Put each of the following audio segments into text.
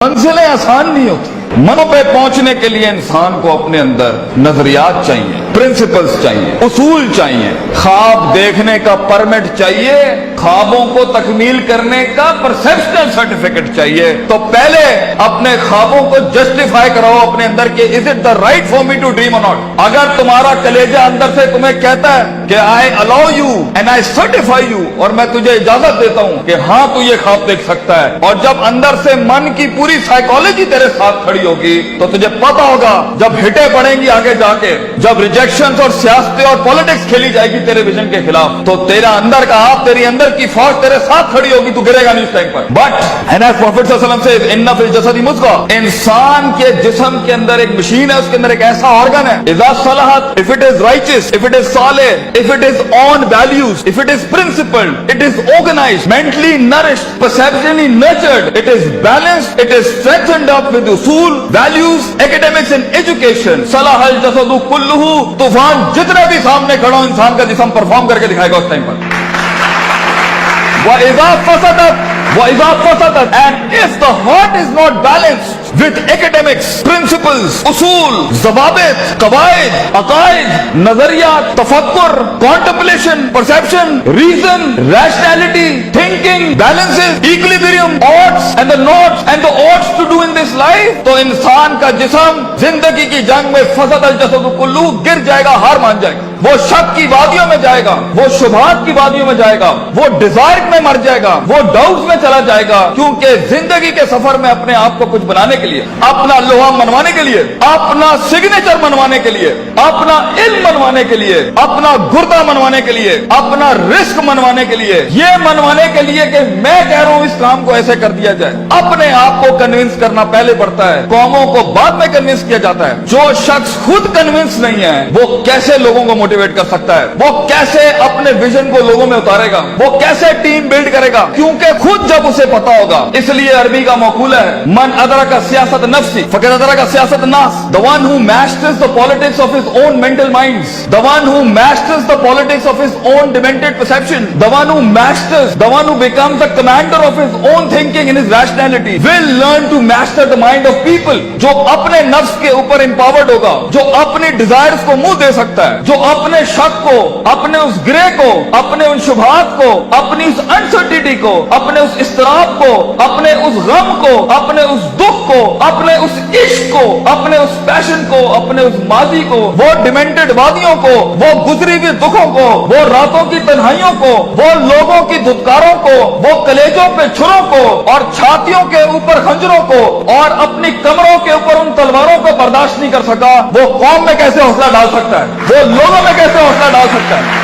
منزلیں آسان نہیں ہوتی. منوں پہ پہنچنے کے لیے انسان کو اپنے اندر نظریات چاہیے, پرنسپلز چاہیے, اصول چاہیے, خواب دیکھنے کا پرمٹ چاہیے, خوابوں کو تکمیل کرنے کا پرسپشنل سرٹیفکیٹ چاہیے. تو پہلے اپنے خوابوں کو جسٹیفائی کراؤ اپنے اندر کہ is it the right for me to dream or not. اگر تمہارا کلیجہ اندر سے تمہیں کہتا ہے کہ I allow you and I certify you, اور میں تجھے اجازت دیتا ہوں کہ ہاں تو یہ خواب دیکھ سکتا ہے, اور جب اندر سے من کی پوری سائیکالوجی تیرے ساتھ کھڑی ہوگی تو تجھے پتا ہوگا جب ہٹیں پڑیں گی آگے جا کے, جب ریجیکشنز اور سیاستیں اور پولیٹکس کھیلی جائے گی تیرے ویژن کے خلاف, تو تیرا اندر کا آپ, تیری اندر کی فوج تیرے ساتھ کھڑی ہوگی, تو گرے گا نہیں اس ٹائم پر. بٹ اینڈ ایز پروفیٹ صلی اللہ علیہ وسلم سے ان فی الجسد مضغہ, انسان کے جسم کے اندر ایک مشین ہے, اس کے اندر ایک ایسا آرگن ہے, اذا صلحت, if it is righteous, if it is solid, if it is on values, if it is principled, it is organized, mentally nourished, perceptually nurtured, it is balanced, it is strengthened up with usul, values, academics and education, صلح الجسد کلہ, طوفان جتنے بھی سامنے کھڑا ہو انسان کا جسم perform کر کے دکھائے گا اس ٹائم پر. وَإِذَا فَسَدَتْ, and if the heart is not balanced with academics, principles, usul, ضوابط, قواعد, عقائد, نظریات, تفکر, contemplation, perception, reason, rationality, thinking, balances, equilibrium, odds and the nots and the odds to do in this life, تو انسان کا جسم زندگی کی جنگ میں فسد الجسد کلہ, گر جائے گا, ہار مان جائے گا, وہ شک کی وادیوں میں جائے گا, وہ شبہات کی وادیوں میں جائے گا, وہ ڈیزائر میں مر جائے گا, وہ ڈاؤٹس میں چلا جائے گا, کیونکہ زندگی کے سفر میں اپنے آپ کو کچھ بنانے کے لیے, اپنا لوہا منوانے کے لیے, اپنا سگنیچر منوانے کے لیے, اپنا علم منوانے کے لیے, اپنا گردہ منوانے کے لیے, اپنا رزق منوانے کے لیے, یہ منوانے کے لیے کہ میں کہہ رہا ہوں اس کام کو ایسے کر دیا جائے, اپنے آپ کو کنونس کرنا پہلے پڑتا ہے, قوموں کو بعد میں کنونس کیا جاتا ہے. جو شخص خود کنونس نہیں ہے وہ کیسے لوگوں کو موٹیویٹ کر سکتا ہے, وہ کیسے اپنے ویژن کو لوگوں میں اتارے گا, وہ کیسے ٹیم بلڈ کرے گا, کیونکہ خود جب اسے پتا ہوگا. اس لیے عربی کا مقولہ ہے, من ادرک سیاست نفسی فقد ادرک سیاست الناس, the one who masters the politics of his own mental minds, the one who masters the politics of his own demented perception, the one who masters, the one who becomes the commander of his own thinking and his rationality will learn to master the mind of people. جو اپنے نفس کے اوپر empowered ہوگا, جو اپنی desires کو منہ دے سکتا ہے, جو اپنے شک کو, اپنے اس گرے کو, اپنے ان شبہات کو, اپنی اس انسرٹینٹی کو, اپنے اس اضطراب کو, اپنے اس غم کو, اپنے اس دکھ کو, اپنے اس عشق کو, اپنے اس پیشن کو, اپنے اس ماضی کو, وہ ڈیمنٹڈ وادیوں کو, وہ گزری ہوئی دکھوں کو, وہ راتوں کی تنہائیوں کو, وہ لوگوں کی دھتکاروں کو, وہ کلیجوں پہ چھروں کو اور چھاتیوں کے اوپر خنجروں کو اور اپنی کمروں کے اوپر ان تلواروں کو برداشت نہیں کر سکا, وہ قوم میں کیسے حوصلہ ڈال سکتا ہے, وہ لوگوں میں کیسے حوصلہ ڈال سکتا ہے.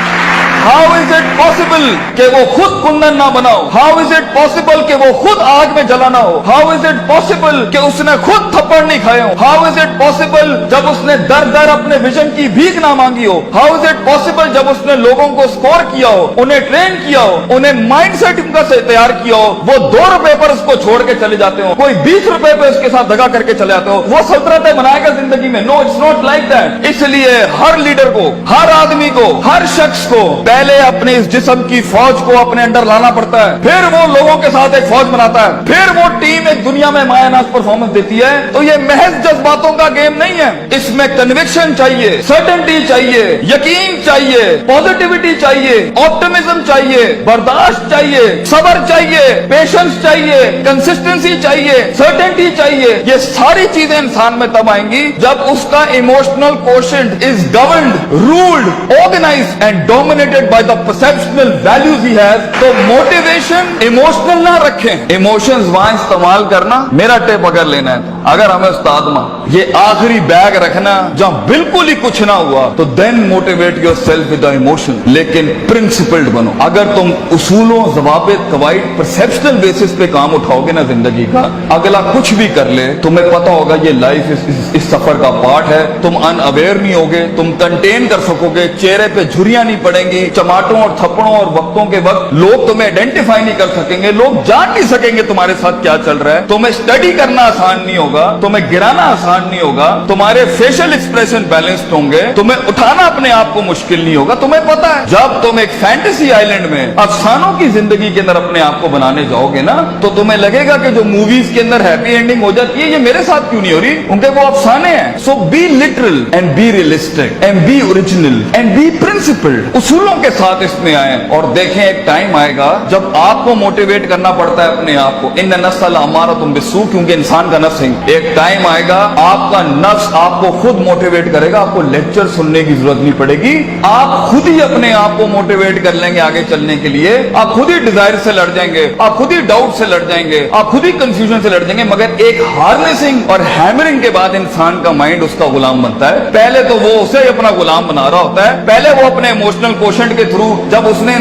How is it possible کہ وہ خود کندن نہ بناؤ, how is it possible کہ وہ خود آگ میں جلانا ہو, how is it possible کہ اس نے خود تھپڑ نہیں کھائے ہو, how is it possible جب اس نے در در اپنے ویژن کی بھیک نہ مانگی ہو, how is it possible جب اس نے لوگوں کو سکور کیا ہو, انہیں ٹرین کیا ہو, انہیں مائنڈ سیٹ ان کا سے تیار کیا ہو, وہ 2 روپے پر اس کو چھوڑ کے چلے جاتے ہو, کوئی 20 روپے پہ اس کے ساتھ دگا کر کے چلے جاتے ہو, وہ سلطنتیں بنائے گا زندگی میں. نو, اٹس ناٹ لائک دیٹ. اس لیے ہر لیڈر کو, ہر آدمی کو, ہر شخص کو پہلے اپنے اس جسم کی فوج کو اپنے اندر لانا پڑتا ہے, پھر وہ لوگوں کے ساتھ ایک فوج بناتا ہے, پھر وہ ٹیم ایک دنیا میں مایہ ناز پرفارمنس دیتی ہے. تو یہ محض جذباتوں کا گیم نہیں ہے, اس میں کنوکشن چاہیے, سرٹنٹی چاہیے, یقین چاہیے, پازیٹیوٹی چاہیے, آپٹمزم چاہیے, برداشت چاہیے, صبر چاہیے, پیشنس چاہیے, کنسسٹنسی چاہیے, سرٹنٹی چاہیے. یہ ساری چیزیں انسان میں تب آئیں گی جب اس کا emotional quotient is governed, ruled, organised and dominated by the perceptual values he has. تو موٹیویشن ایموشنل نہ رکھیں, ایموشنز وہاں استعمال کرنا. میرا ٹیپ اگر لینا ہے, اگر ہمیں استاد ماں یہ آخری بیگ رکھنا جہاں بالکل ہی کچھ نہ ہوا, تو then motivate yourself with the emotion, لیکن principled بنو. اگر تم اصولوں, ضوابط, قواعد, perceptual basis پہ کام اٹھاؤ گے نا زندگی کا, اگلا کچھ بھی کر لے تمہیں پتا ہوگا یہ لائف اس سفر کا پارٹ ہے. تم ان اویئر نہیں ہوگے, تم کنٹین کر سکو گے, چہرے پہ جھریاں نہیں پڑیں گی, چماٹوں اور تھپڑوں اور وقتوں کے وقت لوگ تمہیں آئیڈینٹیفائی نہیں کر سکیں گے, لوگ جان نہیں سکیں گے تمہارے ساتھ کیا چل رہا ہے, تمہیں اسٹڈی کرنا آسان نہیں ہوگا. ہوگا, تمہیں گرانا آسان نہیں ہوگا, تمہارے فیشل ایکسپریشن بیلنسڈ ہوں گے, تمہیں اٹھانا اپنے آپ کو مشکل نہیں ہوگا. تمہیں پتا ہے جب تم ایک فینٹیسی آئیلینڈ میں افسانوں کی زندگی کے اندر اپنے آپ کو بنانے جاؤ گے نا, تو تمہیں لگے گا کہ جو موویز کے اندر ہیپی اینڈنگ ہو جاتی ہے یہ میرے ساتھ کیوں نہیں ہو رہی, کیونکہ وہ افسانے ہیں. So be literal and be realistic and be original and be principled. اصولوں کے ساتھ اس میں آئے اور دیکھیں ایک ٹائم آئے گا جب آپ کو موٹیویٹ کرنا پڑتا ہے اپنے آپ کو. ان نفس لامارۃ بالسوء, کیونکہ انسان کا نفس ہے. ایک ٹائم آئے گا آپ کا نفس آپ کو خود موٹیویٹ کرے گا, آپ کو لیکچر سننے کی ضرورت نہیں پڑے گی, آپ خود ہی اپنے آپ کو موٹیویٹ کر لیں گے آگے چلنے کے لیے. آپ خود ہی ڈیزائر سے لڑ جائیں گے, آپ خود ہی ڈاؤٹ سے لڑ جائیں گے, آپ خود ہی کنفیوژن سے لڑ جائیں گے. مگر ایک ہارنسنگ اور ہیمرنگ کے بعد انسان کا مائنڈ اس کا غلام بنتا ہے. پہلے تو وہ اسے اپنا غلام بنا رہا ہوتا ہے, پہلے وہ اپنے ایموشنل کوشنٹ کے تھرو جب اس نے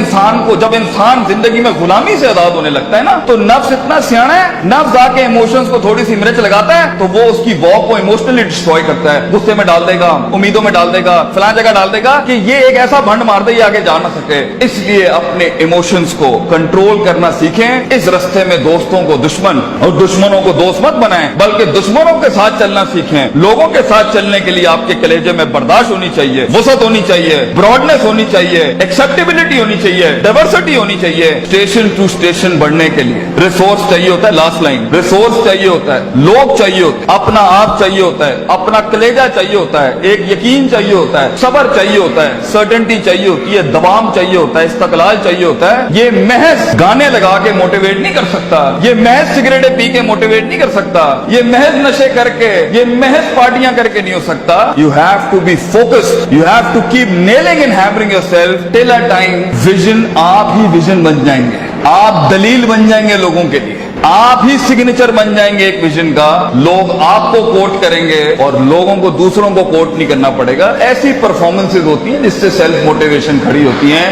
جب انسان زندگی میں غلامی سے آزاد ہونے لگتا ہے نا, تو نفس اتنا سیانا ہے, نفس آ کے ایموشنز کو تھوڑی سی مرچ لگاتا ہے تو وہ اس کی واک کو ایموشنلی ڈسٹروائے کرتا ہے. غصے میں ڈال دے گا, امیدوں میں ڈال دے گا, فلاں جگہ ڈال دے گا کہ یہ ایک ایسا بھنڈ مار دے یہ آگے جا نہ سکے. اس لیے اپنے ایموشنز کو کنٹرول کرنا سیکھیں. اس رستے میں دوستوں کو دشمن اور دشمنوں کو دوست مت بنائیں, بلکہ دشمنوں کے ساتھ چلنا سیکھیں. لوگوں کے ساتھ چلنے کے لیے آپ کے کلیجے میں برداشت ہونی چاہیے, وسعت ہونی چاہیے, براڈنس ہونی چاہیے, ایکسیپٹیبلٹی ہونی چاہیے, ڈائیورسٹی ہونی چاہیے. اسٹیشن ٹو اسٹیشن بڑھنے کے لیے ریسورس چاہیے ہوتا ہے, لاسٹ لائن, ریسورس چاہیے ہوتا ہے, لوگ چاہیے ہوتے ہیں, اپنا آپ چاہیے ہوتا ہے, اپنا کلیجہ چاہیے ہوتا ہے, ایک یقین چاہیے ہوتا ہے, صبر چاہیے ہوتا ہے, سرٹنٹی چاہیے ہوتی ہے, دوام چاہیے ہوتا ہے, استقلال چاہیے ہوتا ہے. یہ محض گانے لگا کے موٹیویٹ نہیں کر سکتا, یہ محض سگریٹیں پی کے موٹیویٹ نہیں کر سکتا, یہ محض نشے کر کے, یہ محض پارٹیاں کر کے نہیں ہو سکتا. You have to be focused, you have to keep kneeling and hammering yourself till a time vision. آپ ہی ویژن بن جائیں گے, آپ دلیل بن جائیں گے لوگوں کے لیے, آپ ہی سگنیچر بن جائیں گے ایک ویژن کا. لوگ آپ کو کوٹ کریں گے اور لوگوں کو دوسروں کو کوٹ نہیں کرنا پڑے گا. ایسی پرفارمنسز ہوتی ہیں جس سے سیلف موٹیویشن کھڑی ہوتی ہیں.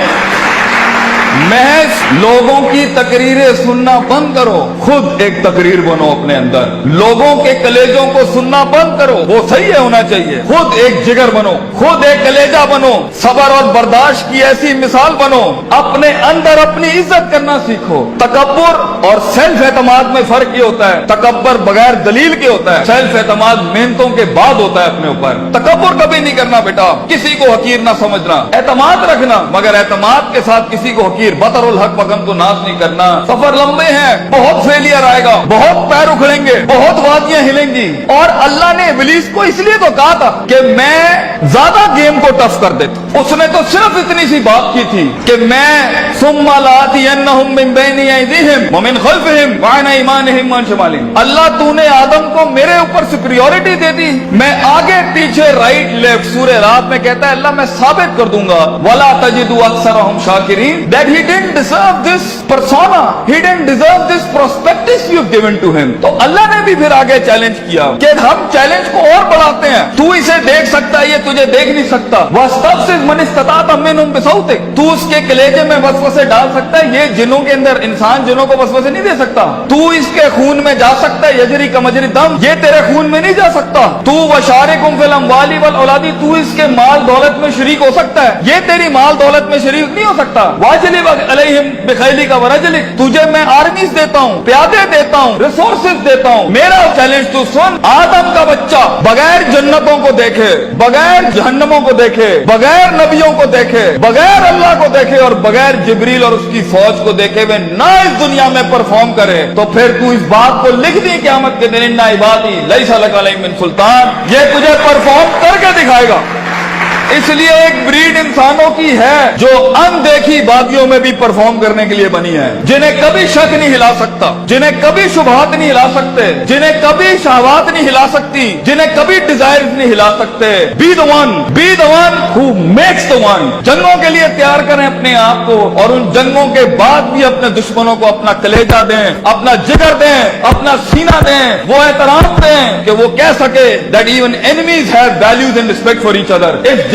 محض لوگوں کی تقریریں سننا بند کرو, خود ایک تقریر بنو اپنے اندر. لوگوں کے کلیجوں کو سننا بند کرو, وہ صحیح ہونا چاہیے. خود ایک جگر بنو, خود ایک کلیجہ بنو, صبر اور برداشت کی ایسی مثال بنو. اپنے اندر اپنی عزت کرنا سیکھو. تکبر اور سیلف اعتماد میں فرق یہ ہوتا ہے, تکبر بغیر دلیل کے ہوتا ہے, سیلف اعتماد محنتوں کے بعد ہوتا ہے اپنے اوپر. تکبر کبھی نہیں کرنا بیٹا, کسی کو حقیر نہ سمجھنا, اعتماد رکھنا, مگر اعتماد کے ساتھ کسی کو بطر الحق پگم کو ناز نہیں کرنا. سفر لمبے ہیں, بہت فیلئر آئے گا, بہت پیر اکھڑیں گے, بہت وادیاں ہلیں گی. اور اللہ نے ابلیس کو اس لیے تو کہا تھا کہ میں زیادہ گیم کو ٹف کر دیتا. اس نے تو صرف اتنی سی بات کی تھی کہ میں ثم لآتینہم من بین ایدیہم ومن خلفہم وعن ایمانہم وعن شمالہم. اللہ تو نے آدم کو میرے اوپر سپریورٹی دے دی, میں آگے پیچھے رائٹ لیفٹ. سورہ رات میں کہتا ہے اللہ میں ثابت کر دوں گا ولا تجد اکثرہم شاکرین, that he didn't deserve this persona, he didn't deserve this prospectus you've given to him. تو اللہ نے بھی پھر آگے چیلنج کیا کہ ہم چیلنج کو اور بڑھاتے ہیں. تو اسے دیکھ سکتا ہے, یہ تجھے دیکھ نہیں سکتا. وَاسْتَفْزِزْ مَنِ اسْتَطَعْتَ مِنْهُمْ بِصَوْتِكَ, تو اس کے کلیجے میں وسوسے ڈال سکتا ہے. یہ جنوں کے اندر انسان جنوں کو وسوسے نہیں دے سکتا. تو اس کے خون میں جا سکتا ہے, یجری کمجری دم, یہ تیرے خون میں نہیں جا سکتا. تو وَشَارِكُمْ فِي الْأَمْوَالِ وَالْأَوْلَادِ, تو اس کے مال دولت میں شریک ہو سکتا ہے, یہ تیری مال دولت میں شریک نہیں ہو سکتا. واجلب علیہم بخیلک ورجلک, تجھے میں آرمیز دیتا ہوں, پیادے دیتا ہوں, ریسورسز دیتا ہوں. میرا چیلنج تو سن, آدم کا بچہ بغیر جنتوں کو دیکھے, بغیر جہنموں کو دیکھے, بغیر نبیوں کو دیکھے, بغیر اللہ کو دیکھے اور بغیر جبریل اور اس کی فوج کو دیکھے ہوئے نہ اس دنیا میں پرفارم کرے, تو پھر تو اس بات کو لکھ دی قیامت کے دن, ان عبادی لیس لک علیہم من سلطان, یہ تجھے پرفارم کر کے دکھائے گا. اس لیے ایک بریڈ انسانوں کی ہے جو اندیکھی وادیوں میں بھی پرفارم کرنے کے لیے بنی ہے, جنہیں کبھی شک نہیں ہلا سکتا, جنہیں کبھی شبہات نہیں ہلا سکتے, جنہیں کبھی شہوات نہیں ہلا سکتی, جنہیں کبھی ڈیزائر نہیں ہلا سکتے. Be the one who makes the one. جنگوں کے لیے تیار کریں اپنے آپ کو, اور ان جنگوں کے بعد بھی اپنے دشمنوں کو اپنا کلیجہ دیں, اپنا جگر دیں, اپنا سینہ دیں, وہ احترام دیں کہ وہ کہہ سکے that even enemies have values and respect for each other. Us